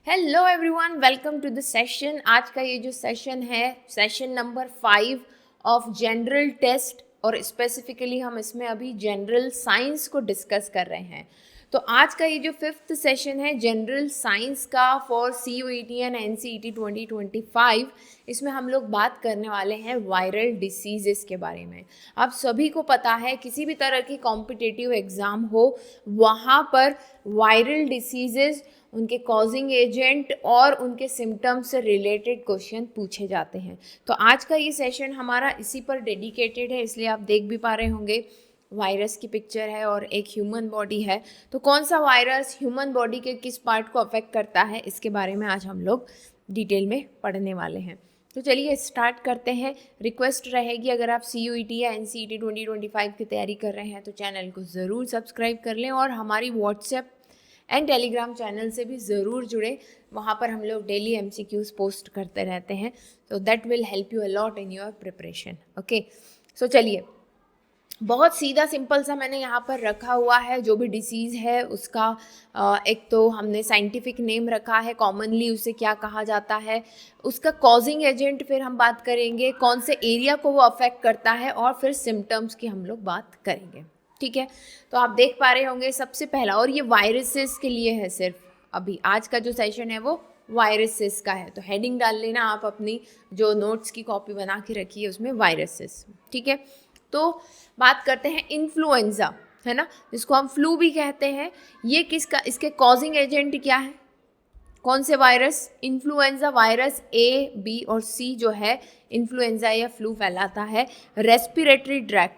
Hello everyone, welcome to the session. आज का ये जो सेशन है session number 5 of general test, और स्पेसिफिकली हम इसमें अभी जनरल साइंस को डिस्कस कर रहे हैं। तो आज का ये जो 5th सेशन है जनरल साइंस का फॉर CUET एंड NCET 2025, इसमें हम लोग बात करने वाले हैं वायरल डिसीजेस के बारे में। आप सभी को पता है किसी भी तरह की कॉम्पिटिटिव एग्ज़ाम हो, वहाँ पर वायरल डिसीजेस, उनके कॉजिंग एजेंट और उनके सिम्टम्स से रिलेटेड क्वेश्चन पूछे जाते हैं। तो आज का ये सेशन हमारा इसी पर डेडिकेटेड है, इसलिए आप देख भी पा रहे होंगे वायरस की पिक्चर है और एक ह्यूमन बॉडी है। तो कौन सा वायरस ह्यूमन बॉडी के किस पार्ट को अफेक्ट करता है, इसके बारे में आज हम लोग डिटेल में पढ़ने वाले हैं। तो चलिए स्टार्ट करते हैं। रिक्वेस्ट रहेगी, अगर आप CUET या NCET 2025 की तैयारी कर रहे हैं तो चैनल को ज़रूर सब्सक्राइब कर लें और हमारी व्हाट्सएप एंड टेलीग्राम चैनल से भी ज़रूर जुड़े। वहाँ पर हम लोग डेली MCQs पोस्ट करते रहते हैं, तो that will help you a lot in your preparation. Okay, so चलिए, बहुत सीधा सिंपल सा मैंने यहाँ पर रखा हुआ है। जो भी डिसीज़ है उसका एक तो हमने साइंटिफिक नेम रखा है, कॉमनली उसे क्या कहा जाता है, उसका कॉजिंग एजेंट फिर हम बात करेंगे, कौन से एरिया को वो अफेक्ट करता है, और फिर सिम्टम्स की हम लोग बात करेंगे। ठीक है, तो आप देख पा रहे होंगे सबसे पहला, और ये वायरसेस के लिए है सिर्फ। अभी आज का जो सेशन है वो वायरसेस का है, तो हेडिंग डाल लेना आप अपनी जो नोट्स की कॉपी बना के रखी है उसमें वायरसेस। ठीक है, तो बात करते हैं इन्फ्लुएंजा, है ना, जिसको हम फ्लू भी कहते हैं। ये किसका, इसके कॉजिंग एजेंट क्या है, कौन से virus? Influenza virus A, B और C जो है इन्फ्लुएंजा या फ्लू फैलाता है रेस्पिरेटरी ट्रैक।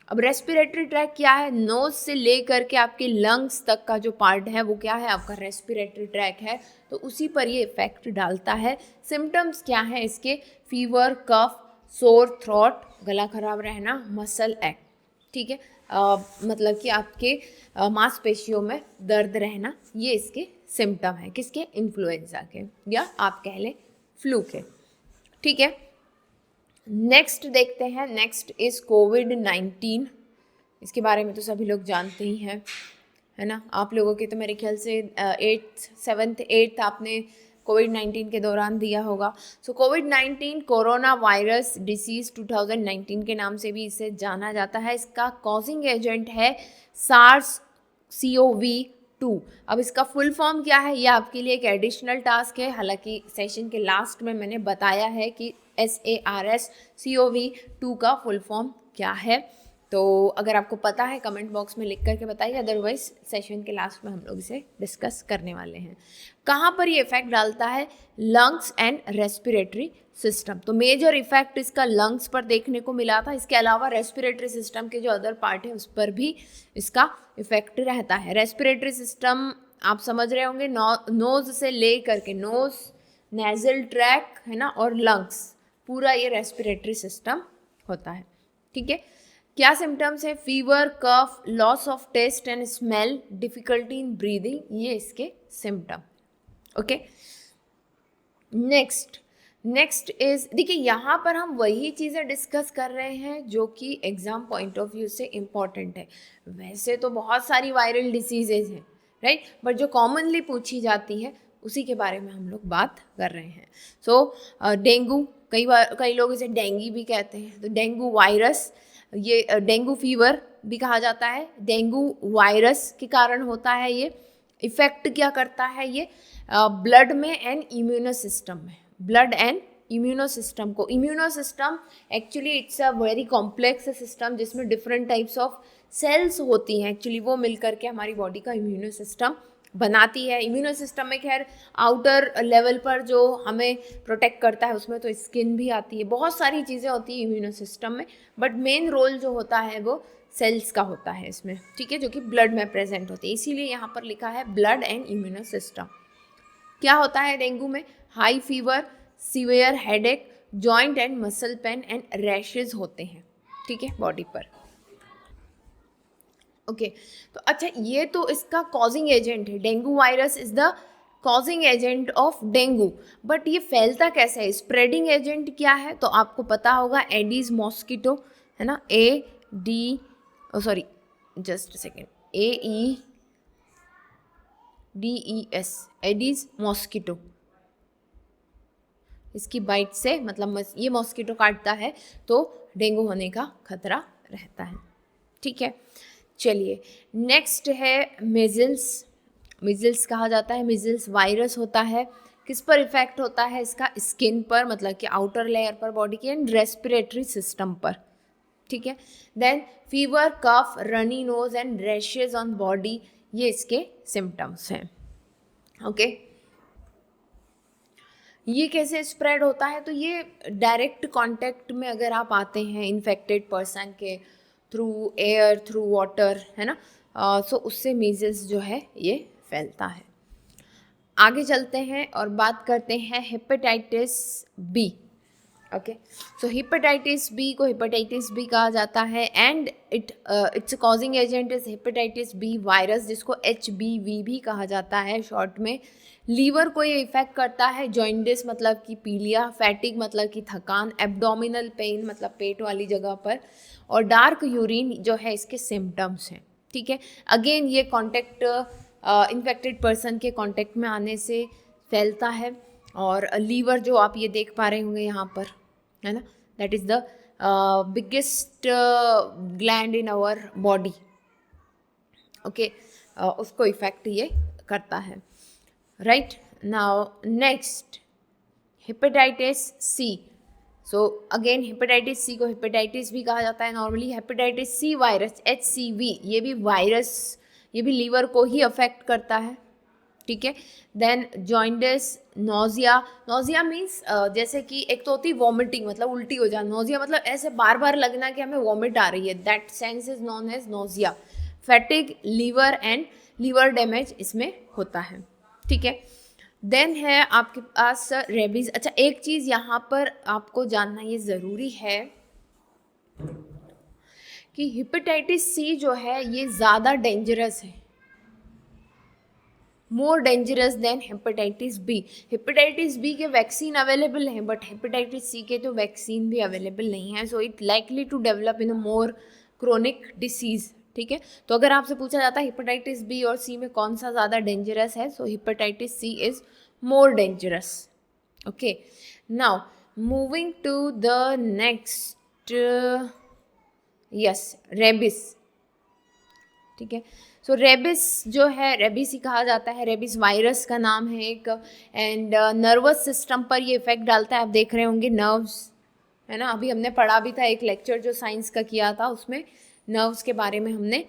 अब रेस्पिरेटरी ट्रैक क्या है? नोज से ले करके आपके लंग्स तक का जो पार्ट है वो क्या है? आपका रेस्पिरेटरी ट्रैक है, तो उसी पर ये इफेक्ट डालता है। सिम्टम्स क्या है इसके? फीवर, कफ, सोर थ्रोट, गला खराब रहना, मसल एक। ठीक है, मतलब कि आपके मांसपेशियों में दर्द रहना, ये इसके सिम्टम है। किसके? इन्फ्लुएंजा के, या आप कह लें फ्लू के। ठीक है, नेक्स्ट देखते हैं। नेक्स्ट इज कोविड-19। इसके बारे में तो सभी लोग जानते ही हैं, है ना। आप लोगों के तो मेरे ख्याल से 8th 7th 8th आपने कोविड-19 के दौरान दिया होगा। सो कोविड-19 कोरोना वायरस डिसीज़ 2019 के नाम से भी इसे जाना जाता है। इसका कॉजिंग एजेंट है SARS-CoV-2। अब इसका फुल फॉर्म क्या है, ये आपके लिए एक एडिशनल टास्क है। हालांकि सेशन के लास्ट में मैंने बताया है कि SARS-CoV-2 का फुल फॉर्म क्या है। तो अगर आपको पता है कमेंट बॉक्स में लिख करके बताइए, अदरवाइज सेशन के लास्ट में हम लोग इसे डिस्कस करने वाले हैं। कहाँ पर ये इफेक्ट डालता है? Lungs and respiratory system. तो मेजर इफेक्ट इसका लंग्स पर देखने को मिला था। इसके अलावा रेस्पिरेटरी सिस्टम के जो अदर पार्ट है उस पर भी इसका इफेक्ट रहता है। रेस्पिरेटरी सिस्टम आप समझ रहे होंगे, नोज से ले करके नोज, नेजल ट्रैक, है ना, और लंग्स, पूरा ये रेस्पिरेटरी सिस्टम होता है। ठीक है, क्या सिम्टम्स है? Fever, cough, loss of taste and smell, difficulty in breathing, ये इसके सिम्टम। ओके, नेक्स्ट इज, देखिए यहाँ पर हम वही चीज़ें डिस्कस कर रहे हैं जो कि एग्जाम पॉइंट ऑफ व्यू से इम्पॉर्टेंट है। वैसे तो बहुत सारी वायरल डिसीजेज हैं, राइट, बट जो कॉमनली पूछी जाती है उसी के बारे में हम लोग बात कर रहे हैं। सो डेंगू, कई लोग इसे डेंगी भी कहते हैं। तो डेंगू वायरस, ये डेंगू फीवर भी कहा जाता है, डेंगू वायरस के कारण होता है। ये इफेक्ट क्या करता है? ये ब्लड में एंड इम्यूनो सिस्टम में, ब्लड एंड इम्यूनो सिस्टम को। Immuno system actually it's a very complex system जिसमें डिफरेंट टाइप्स ऑफ सेल्स होती हैं। एक्चुअली वो मिलकर के हमारी बॉडी का इम्यूनो सिस्टम बनाती है। इम्यूनो सिस्टम में खैर आउटर लेवल पर जो हमें प्रोटेक्ट करता है उसमें तो स्किन भी आती है, बहुत सारी चीज़ें होती है इम्यूनो सिस्टम में, बट मेन रोल जो होता है वो सेल्स का होता है इसमें। ठीक है, जो कि ब्लड में प्रेजेंट होती है, इसीलिए यहाँ पर लिखा है ब्लड एंड इम्यूनो सिस्टम। क्या होता है डेंगू में? High fever, severe headache, joint and muscle pain and rashes होते हैं। ठीक है, बॉडी पर। ओके, तो अच्छा, ये तो इसका कॉजिंग एजेंट है। Dengue virus is the causing agent of dengue, but ये फैलता कैसे है? स्प्रेडिंग एजेंट क्या है? तो आपको पता होगा, एडीज मॉस्किटो, है ना, just second, AE DES, Aedes mosquito. इसकी बाइट से मतलब ये मॉस्किटो काटता है तो डेंगू होने का खतरा रहता है। ठीक है, चलिए नेक्स्ट है मिजल्स। मिजल्स कहा जाता है, मिजल्स वायरस होता है। किस पर इफेक्ट होता है इसका? स्किन पर, मतलब कि आउटर लेयर पर बॉडी के, एंड रेस्पिरेटरी सिस्टम पर। ठीक है, then fever, cough, runny nose and rashes on body, ये इसके सिम्टम्स हैं। ओके, ये कैसे स्प्रेड होता है? तो ये डायरेक्ट कांटेक्ट में अगर आप आते हैं इन्फेक्टेड पर्सन के थ्रू एयर, थ्रू वाटर, है ना, सो उससे मीजल्स जो है ये फैलता है। आगे चलते हैं और बात करते हैं hepatitis B. Okay, so hepatitis B को हेपेटाइटिस बी कहा जाता है and its causing agent is hepatitis B virus, जिसको HBV भी कहा जाता है शॉर्ट में। लीवर को ये इफेक्ट करता है, जॉइंडिस मतलब कि पीलिया, फैटिग मतलब कि थकान, एब्डोमिनल पेन मतलब पेट वाली जगह पर, और डार्क यूरिन जो है इसके सिम्टम्स हैं। ठीक है, अगेन ये कॉन्टेक्ट इन्फेक्टेड पर्सन के कांटेक्ट में आने से फैलता है। और लीवर जो आप ये देख पा रहे होंगे यहाँ पर, है ना, that is the biggest gland in our body. Okay, उसको इफेक्ट ये करता है। Right, now next hepatitis C. So again hepatitis C को हेपेटाइटिस भी कहा जाता है normally. Hepatitis C virus HCV, ये भी वायरस, ये भी लीवर को ही अफेक्ट करता है। ठीक है, then jaundice, nausea. Nausea means जैसे कि एक तो होती है वॉमिटिंग, मतलब उल्टी हो जाना। नोजिया मतलब ऐसे बार बार लगना कि हमें वॉमिट आ रही है, that sense is known as nausea. Fatigue, liver and liver damage इसमें होता है। ठीक है, देन है आपके पास रेबीज। अच्छा, एक चीज़ यहाँ पर आपको जानना ये ज़रूरी है कि हेपेटाइटिस सी जो है ये ज़्यादा डेंजरस है, more dangerous than hepatitis B. Hepatitis B के वैक्सीन अवेलेबल हैं, बट हेपेटाइटिस सी के तो वैक्सीन भी अवेलेबल नहीं है, so it likely to develop in a more chronic disease. ठीक है, तो अगर आपसे पूछा जाता है हेपेटाइटिस बी और सी में कौन सा ज़्यादा डेंजरस है, so hepatitis C is more dangerous. Okay, now moving to the next, yes, rabies. ठीक है, सो रेबिस जो है, रेबिस ही कहा जाता है, रेबिस वायरस का नाम है एक, एंड नर्वस सिस्टम पर ये इफेक्ट डालता है। आप देख रहे होंगे नर्व्स, है ना, अभी हमने पढ़ा भी था एक लेक्चर जो साइंस का किया था, उसमें नर्व्स के बारे में हमने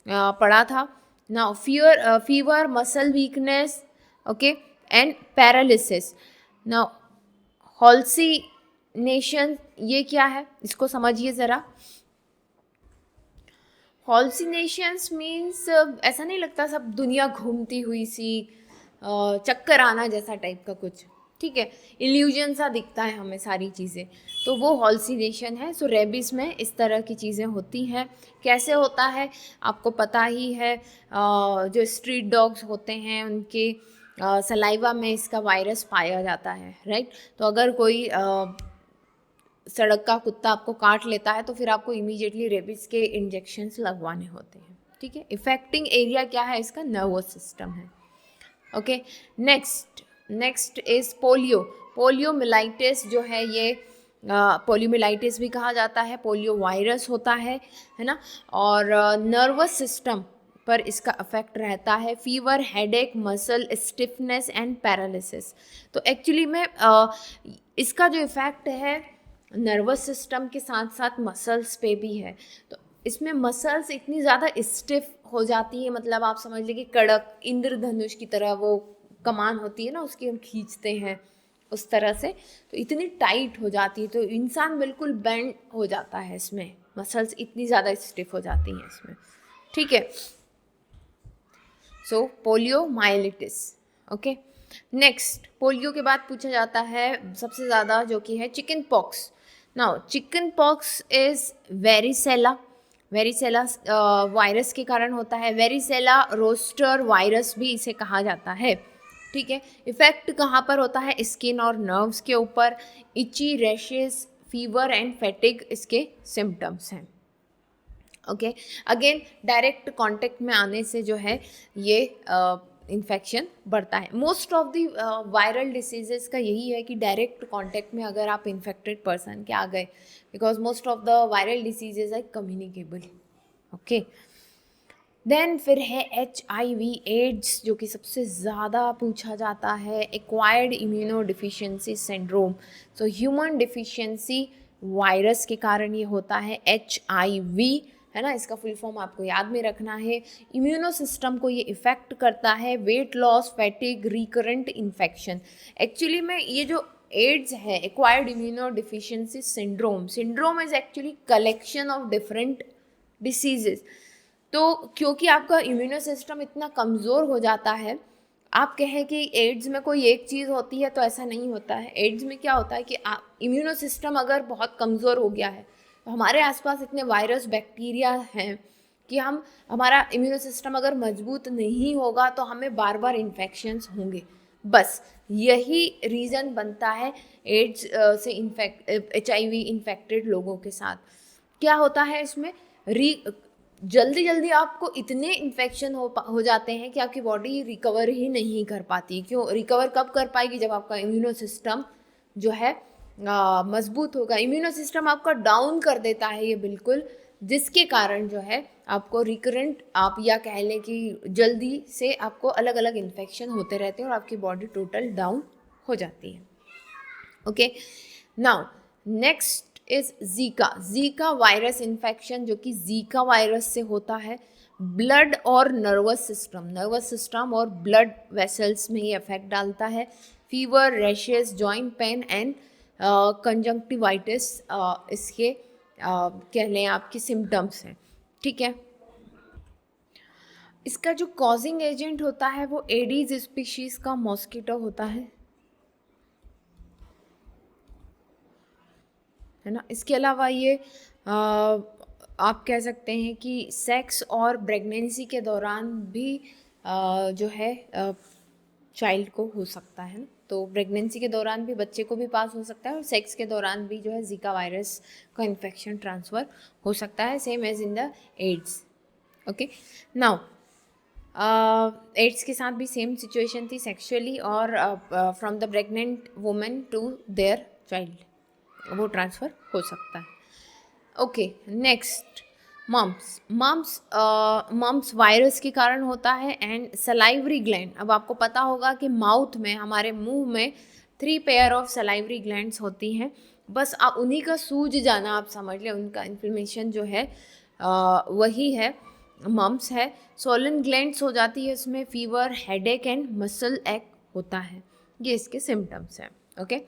पढ़ा था। Now fever, muscle weakness, okay, and paralysis. Now हॉल्सिनेशन ये क्या है, इसको समझिए ज़रा। हॉल्सिनेशंस मीन्स ऐसा नहीं लगता सब दुनिया घूमती हुई सी, चक्कर आना जैसा टाइप का कुछ। ठीक है, इल्यूजन सा दिखता है हमें सारी चीज़ें, तो वो हॉल्सिनेशन है। सो रेबिस में इस तरह की चीज़ें होती हैं। कैसे होता है आपको पता ही है, जो स्ट्रीट डॉग्स होते हैं उनके सलाइवा में इसका वायरस पाया जाता है। राइट, तो अगर कोई सड़क का कुत्ता आपको काट लेता है तो फिर आपको इमीडिएटली रेबिस के इंजेक्शंस लगवाने होते हैं। ठीक है, इफेक्टिंग एरिया क्या है इसका? नर्वस सिस्टम है। Okay, next is polio. Poliomyelitis जो है ये पोलियोमिलाइटिस भी कहा जाता है, पोलियो वायरस होता है ना, और नर्वस सिस्टम पर इसका अफेक्ट रहता है। Fever, headache, muscle stiffness and paralysis. तो एक्चुअली में इसका जो इफेक्ट है नर्वस सिस्टम के साथ साथ मसल्स पे भी है। तो इसमें मसल्स इतनी ज़्यादा स्टिफ हो जाती है, मतलब आप समझ लीजिए कि कड़क इंद्रधनुष की तरह वो कमान होती है ना, उसकी हम खींचते हैं उस तरह से, तो इतनी टाइट हो जाती है, तो इंसान बिल्कुल बेंड हो जाता है इसमें, मसल्स इतनी ज़्यादा स्टिफ हो जाती हैं इसमें। ठीक है, सो पोलियोमाइलिटिस। ओके, नेक्स्ट पोलियो के बाद पूछा जाता है सबसे ज़्यादा जो कि है chicken pox. Now chicken pox is varicella. Varicella virus के कारण होता है। वेरिसेला रोस्टर वायरस भी इसे कहा जाता है। ठीक है, इफेक्ट कहाँ पर होता है? स्किन और नर्व्स के ऊपर। इची, रैशेस, फीवर एंड फैटिग इसके सिम्टम्स हैं। ओके, अगेन डायरेक्ट कांटेक्ट में आने से जो है ये इन्फेक्शन बढ़ता है। Most of the viral diseases का यही है कि डायरेक्ट कांटेक्ट में अगर आप इन्फेक्टेड पर्सन के आ गए, because most of the viral diseases are communicable. Okay, then फिर है HIV एड्स, जो कि सबसे ज़्यादा पूछा जाता है, acquired immuno deficiency syndrome. So human deficiency virus के कारण ये होता है, HIV, है ना, इसका फुल फॉर्म आपको याद में रखना है। इम्यूनो सिस्टम को ये इफ़ेक्ट करता है, weight loss, fatigue, recurrent infection. Actually में ये जो एड्स है, acquired immuno deficiency syndrome is actually collection of different diseases. तो क्योंकि आपका इम्यूनो सिस्टम इतना कमज़ोर हो जाता है, आप कहें कि एड्स में कोई एक चीज़ होती है, तो ऐसा नहीं होता है। एड्स में क्या होता है कि इम्यूनो सिस्टम अगर बहुत कमज़ोर हो गया है, तो हमारे आसपास इतने वायरस बैक्टीरिया हैं कि हमारा इम्यूनो सिस्टम अगर मजबूत नहीं होगा तो हमें बार बार इन्फेक्शंस होंगे। बस यही रीज़न बनता है एड्स से HIV इन्फेक्टेड लोगों के साथ। क्या होता है इसमें, जल्दी जल्दी आपको इतने इन्फेक्शन हो जाते हैं कि आपकी बॉडी रिकवर ही नहीं कर पाती। क्यों रिकवर कब कर पाएगी, जब आपका इम्यूनो सिस्टम जो है मजबूत होगा। इम्यूनो सिस्टम आपका डाउन कर देता है ये बिल्कुल, जिसके कारण जो है आपको रिकरेंट, आप या कह लें कि जल्दी से आपको अलग अलग इन्फेक्शन होते रहते हैं और आपकी बॉडी टोटल डाउन हो जाती है। Okay, now next is Zika virus infection, जो कि जीका वायरस से होता है। ब्लड और नर्वस सिस्टम और ब्लड वेसल्स में ये इफेक्ट डालता है। Fever, rashes, joint pain and conjunctivitis इसके कह लें आपके सिम्टम्स हैं। ठीक है, इसका जो कॉजिंग एजेंट होता है वो एडीज स्पीशीज का मॉस्किटो होता है ना। इसके अलावा ये आप कह सकते हैं कि सेक्स और प्रेगनेंसी के दौरान भी जो है चाइल्ड को हो सकता है ना। तो प्रेगनेंसी के दौरान भी बच्चे को भी पास हो सकता है और सेक्स के दौरान भी जो है जीका वायरस का इन्फेक्शन ट्रांसफ़र हो सकता है, same as in the AIDS. Okay, now AIDS के साथ भी सेम सिचुएशन थी सेक्सुअली, और from the pregnant women to their child वो ट्रांसफ़र हो सकता है। ओके, नेक्स्ट मम्प्स वायरस के कारण होता है। एंड सलाइवरी ग्लैंड, अब आपको पता होगा कि माउथ में, हमारे मुंह में 3 पेयर ऑफ सलाइवरी ग्लैंड्स होती हैं। बस आप उन्हीं का सूज जाना आप समझ लें, उनका इन्फ्लेमेशन जो है वही है, मम्प्स है। सोलन ग्लैंड्स हो जाती है उसमें, फीवर, हेडेक एंड मसल एक होता है। ये इसके सिम्टम्स हैं। ओके,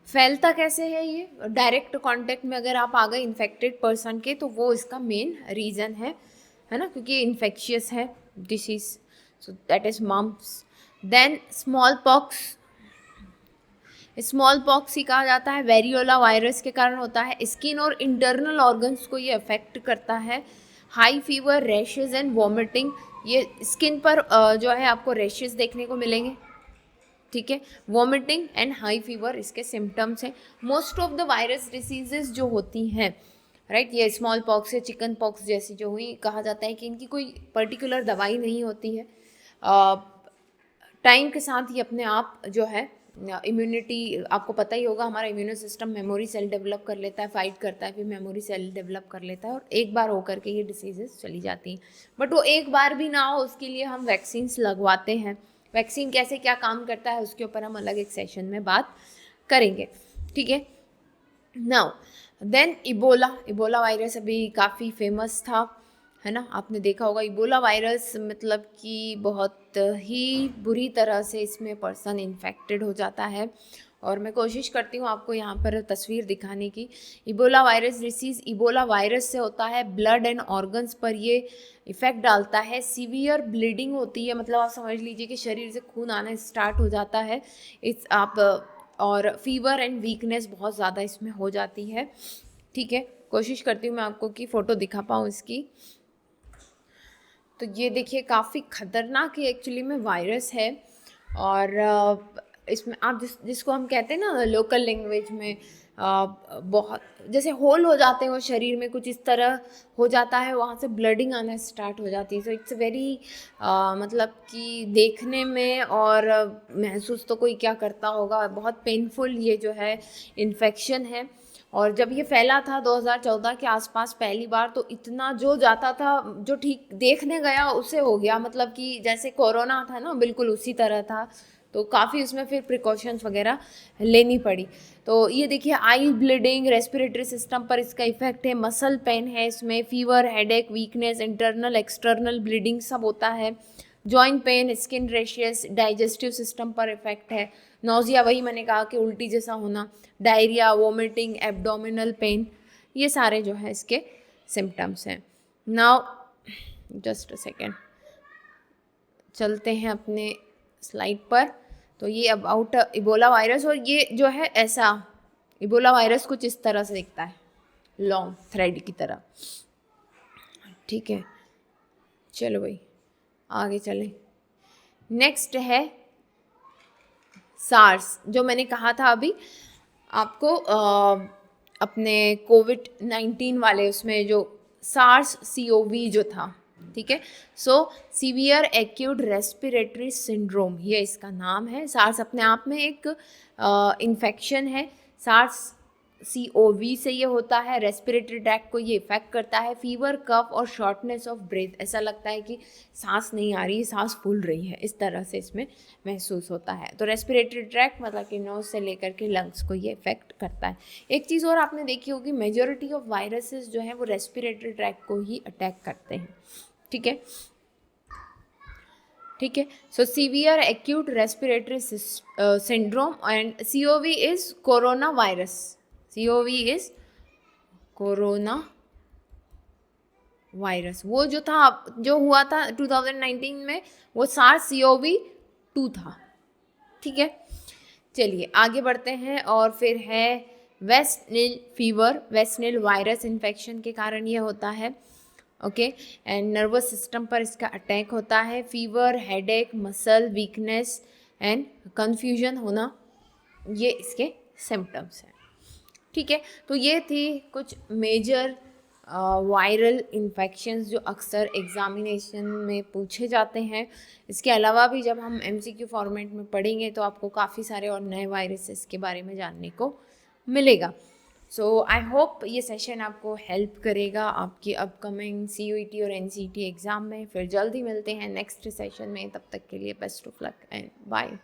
फैलता कैसे है ये, डायरेक्ट कांटेक्ट में अगर आप आ गए इन्फेक्टेड पर्सन के, तो वो इसका मेन रीज़न है ना, क्योंकि इन्फेक्शियस है disease, so that is mumps. Then smallpox ही कहा जाता है, वेरियोला वायरस के कारण होता है। स्किन और इंटरनल ऑर्गन्स को ये अफेक्ट करता है। High fever, rashes and vomiting, ये स्किन पर जो है आपको रैशेज देखने को मिलेंगे। ठीक है, वॉमिटिंग एंड हाई फीवर इसके सिम्टम्स हैं। Most of the virus diseases जो होती हैं, राइट, ये स्मॉल पॉक्स या चिकन पॉक्स जैसी जो हुई, कहा जाता है कि इनकी कोई पर्टिकुलर दवाई नहीं होती है। टाइम के साथ ही अपने आप जो है इम्यूनिटी, आपको पता ही होगा हमारा immuno system memory cell develop कर लेता है, फाइट करता है, फिर मेमोरी सेल डेवलप कर लेता है और एक बार होकर के ये डिसीजेस चली जाती हैं। बट वो एक बार भी ना हो, उसके लिए हम वैक्सीन्स लगवाते हैं। वैक्सीन कैसे क्या काम करता है उसके ऊपर हम अलग एक सेशन में बात करेंगे। ठीक है, नाउ देन इबोला वायरस अभी काफ़ी फेमस था, है ना, आपने देखा होगा। इबोला वायरस मतलब कि बहुत ही बुरी तरह से इसमें पर्सन इन्फेक्टेड हो जाता है, और मैं कोशिश करती हूँ आपको यहाँ पर तस्वीर दिखाने की। Ebola virus disease Ebola virus से होता है, ब्लड एंड ऑर्गन्स पर ये इफ़ेक्ट डालता है। सीवियर ब्लीडिंग होती है, मतलब आप समझ लीजिए कि शरीर से खून आना स्टार्ट हो जाता है और फीवर एंड वीकनेस बहुत ज़्यादा इसमें हो जाती है। ठीक है, कोशिश करती हूँ मैं आपको कि फ़ोटो दिखा पाऊँ इसकी। तो ये देखिए, काफ़ी ख़तरनाक ये एक्चुअली में वायरस है, और इसमें आप जिसको हम कहते हैं ना लोकल लैंग्वेज में बहुत जैसे होल हो जाते हो शरीर में, कुछ इस तरह हो जाता है, वहाँ से ब्लडिंग आना स्टार्ट हो जाती है। सो इट्स वेरी मतलब कि देखने में और महसूस तो कोई क्या करता होगा, बहुत पेनफुल ये जो है इन्फेक्शन है। और जब ये फैला था 2014 के आसपास पहली बार, तो इतना जो जाता था, जो ठीक देखने गया उसे हो गया, मतलब कि जैसे कोरोना था ना, बिल्कुल उसी तरह था। तो काफ़ी उसमें फिर प्रिकॉशंस वगैरह लेनी पड़ी। तो ये देखिए, आई ब्लीडिंग, रेस्पिरेटरी सिस्टम पर इसका इफेक्ट है, मसल पेन है इसमें, fever, headache, weakness, internal external bleeding सब होता है, joint pain, skin rashes, digestive system पर इफेक्ट है, नोजिया, वही मैंने कहा कि उल्टी जैसा होना, डायरिया, वोमिटिंग, एब्डोमिनल पेन, ये सारे जो है इसके सिम्टम्स हैं। नाउ जस्ट अ सेकेंड, चलते हैं अपने स्लाइड पर। तो ये अबाउट इबोला वायरस, और ये जो है ऐसा इबोला वायरस कुछ इस तरह से दिखता है, लॉन्ग थ्रेड की तरह। ठीक है, चलो भाई आगे चलें। नेक्स्ट है सार्स, जो मैंने कहा था अभी आपको अपने कोविड-19 वाले उसमें, जो सार्स CoV जो था, ठीक है। So severe acute respiratory syndrome, ये इसका नाम है। सार्स अपने आप में एक इन्फेक्शन है। सार्स CoV से ये होता है, रेस्पिरेटरी ट्रैक्ट को ये इफेक्ट करता है। फीवर, कफ और शॉर्टनेस ऑफ ब्रेथ, ऐसा लगता है कि सांस नहीं आ रही, सांस फूल रही है, इस तरह से इसमें महसूस होता है। तो रेस्पिरेटरी ट्रैक्ट मतलब कि नोज से लेकर के लंग्स को ये इफेक्ट करता है। एक चीज़ और आपने देखी होगी, मेजॉरिटी ऑफ वायरसेस जो है वो रेस्पिरेटरी ट्रैक्ट को ही अटैक करते हैं। ठीक है, ठीक है। So severe acute respiratory syndrome and CoV is corona virus. CoV is corona virus. वो जो था, जो हुआ था 2019 में, वो SARS-CoV-2 था। ठीक है, चलिए आगे बढ़ते हैं। और फिर है वेस्ट नील फीवर। वेस्ट नील वायरस इन्फेक्शन के कारण ये होता है। ओके, एंड नर्वस सिस्टम पर इसका अटैक होता है। Fever, headache, muscle weakness and confusion होना, ये इसके सिम्टम्स हैं। ठीक है, तो ये थी कुछ मेजर वायरल इन्फेक्शंस जो अक्सर एग्जामिनेशन में पूछे जाते हैं। इसके अलावा भी जब हम MCQ फॉर्मेट में पढ़ेंगे तो आपको काफ़ी सारे और नए वायरसेस के बारे में जानने को मिलेगा। सो आई होप ये सेशन आपको हेल्प करेगा आपकी अपकमिंग CUET और NCET एग्ज़ाम में। फिर जल्दी मिलते हैं नेक्स्ट सेशन में, तब तक के लिए best of luck and bye.